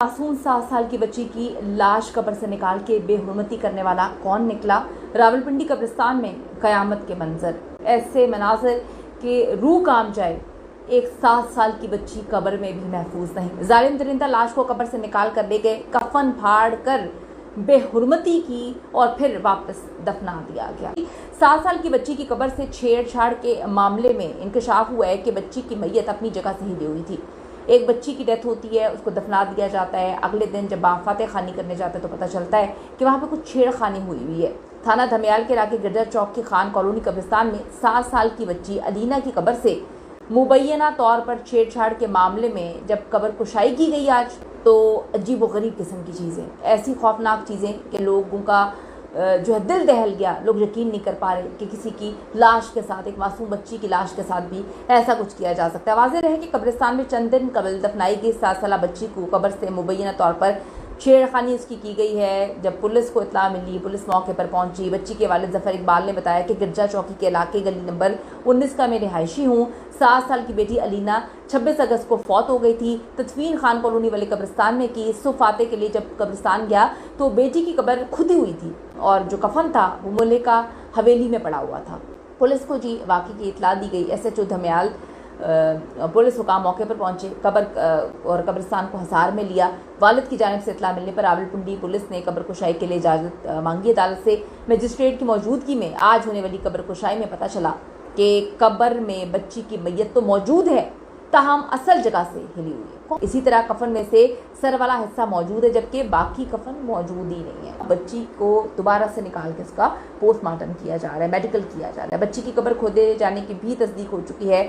मासूम 7 साल की बच्ची की लाश कब्र से निकाल के बेहुरमती करने वाला कौन निकला? रावलपिंडी कब्रिस्तान में कयामत के मंजर, ऐसे मनाजिर के रूह काम जाए। एक 7 साल की बच्ची कब्र में भी महफूज नहीं। जालिम दरिंदा लाश को कब्र से निकाल कर ले गए, कफन फाड़ कर बेहुरमती की और फिर वापस दफना दिया गया। 7 साल की बच्ची की कब्र से छेड़छाड़ के मामले में इंकशाफ हुआ है कि बच्ची की मैयत अपनी जगह से हिली हुई थी। एक बच्ची की डेथ होती है, उसको दफना दिया जाता है। अगले दिन जब आप फातह खानी करने जाते हैं तो पता चलता है कि वहाँ पे कुछ छेड़खानी हुई है। थाना धमियाल के इलाके गिरजा चौक की खान कॉलोनी कब्रिस्तान में 7 साल की बच्ची अलीना की कब्र से मुबैना तौर पर छेड़छाड़ के मामले में जब कब्र कुशाई की गई आज, तो अजीब व गरीब किस्म की चीज़ें, ऐसी खौफनाक चीज़ें कि लोगों का जो है दिल दहल गया। लोग यकीन नहीं कर पा रहे कि किसी की लाश के साथ, एक मासूम बच्ची की लाश के साथ भी ऐसा कुछ किया जा सकता है। वाज़ेह रहे कि कब्रिस्तान में चंद दिन कबल दफनाई गई 7 साल बच्ची को कब्र से मुबैना तौर पर छेड़खानी उसकी की गई है। जब पुलिस को इत्तला मिली, पुलिस मौके पर पहुंची। बच्ची के वालिद जफर इकबाल ने बताया कि गिरजा चौकी के इलाके गली नंबर 19 का मैं रिहायशी हूँ। 7 साल की बेटी अलीना 26 अगस्त को फौत हो गई थी। तदफीन खान कॉलोनी वाले कब्रिस्तान में की। सुफाते के लिए जब कब्रिस्तान गया तो बेटी की कब्र खुदी हुई थी और जो कफन था वो मुल्ले का हवेली में पड़ा हुआ था। पुलिस को जी वाक़ई की इत्तला दी गई। SHO धमियाल पुलिस हुकाम मौके पर पहुंचे, कब्र और कब्रिस्तान को हिसार में लिया। वालिद की जानिब से इत्तला मिलने पर रावलपिंडी पुलिस ने कब्र कुशाई के लिए इजाज़त मांगी अदालत से। मजिस्ट्रेट की मौजूदगी में आज होने वाली कब्र कुशाई में पता चला कि कब्र में बच्ची की मैयत तो मौजूद है, ताहम असल जगह से हिली हुई है। इसी तरह कफन में से सर वाला हिस्सा मौजूद है, जबकि बाकी कफन मौजूद ही नहीं है। बच्ची को दोबारा से निकाल के इसका पोस्टमार्टम किया जा रहा है, मेडिकल किया जा रहा है। बच्ची की कब्र खोदे जाने की भी तस्दीक हो चुकी है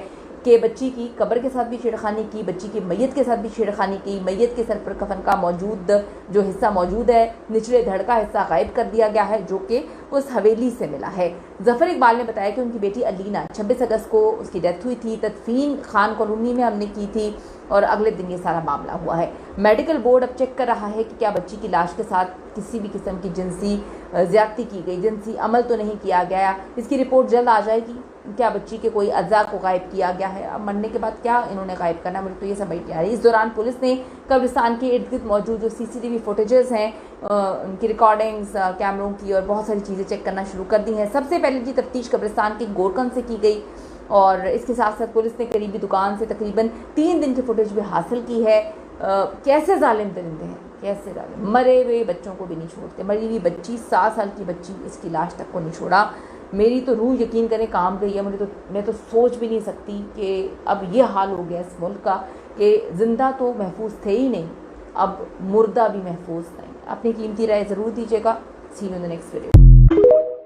कि बच्ची की कब्र के साथ भी छेड़खानी की, बच्ची की मैयत के साथ भी छेड़खानी की। मैयत के सर पर कफन का मौजूद जो हिस्सा मौजूद है, निचले धड़ का हिस्सा गायब कर दिया गया है, जो कि उस हवेली से मिला है। जफर इकबाल ने बताया कि उनकी बेटी अलीना 26 अगस्त को उसकी डेथ हुई थी। तदफीन खान कॉलोनी में हमने की थी और अगले दिन ये सारा मामला हुआ है। मेडिकल बोर्ड अब चेक कर रहा है कि क्या बच्ची की लाश के साथ किसी भी किस्म की जिनसी ज्यादती की गई, जिनसी अमल तो नहीं किया गया। इसकी रिपोर्ट जल्द आ जाएगी। क्या बच्ची के कोई अज़ा को गायब किया गया है? अब मरने के बाद क्या इन्होंने गायब करना, मुझे तो ये समझ नहीं आ रही। इस दौरान पुलिस ने कब्रिस्तान के इर्द गिर्द मौजूद जो CCTV फुटेजेस हैं, उनकी रिकॉर्डिंग्स, कैमरों की और बहुत सारी चीज़ें चेक करना शुरू कर दी हैं। सबसे पहले जी तफ्तीश कब्रिस्तान के गोरकन से की गई और इसके साथ साथ पुलिस ने करीबी दुकान से तकरीबन 3 दिन की फुटेज भी हासिल की है। कैसे जालिम दरिंदे हैं, कैसे जालिम, मरे हुए बच्चों को भी नहीं छोड़ते। मरी हुई बच्ची, 7 साल की बच्ची, इसकी लाश तक को नहीं छोड़ा। मेरी तो रूह यकीन करें काम गई है। मैं तो सोच भी नहीं सकती कि अब ये हाल हो गया इस मुल्क का कि जिंदा तो महफूज थे ही नहीं, अब मुर्दा भी महफूज नहीं। अपनी कीमती राय ज़रूर दीजिएगा। See you in the next video.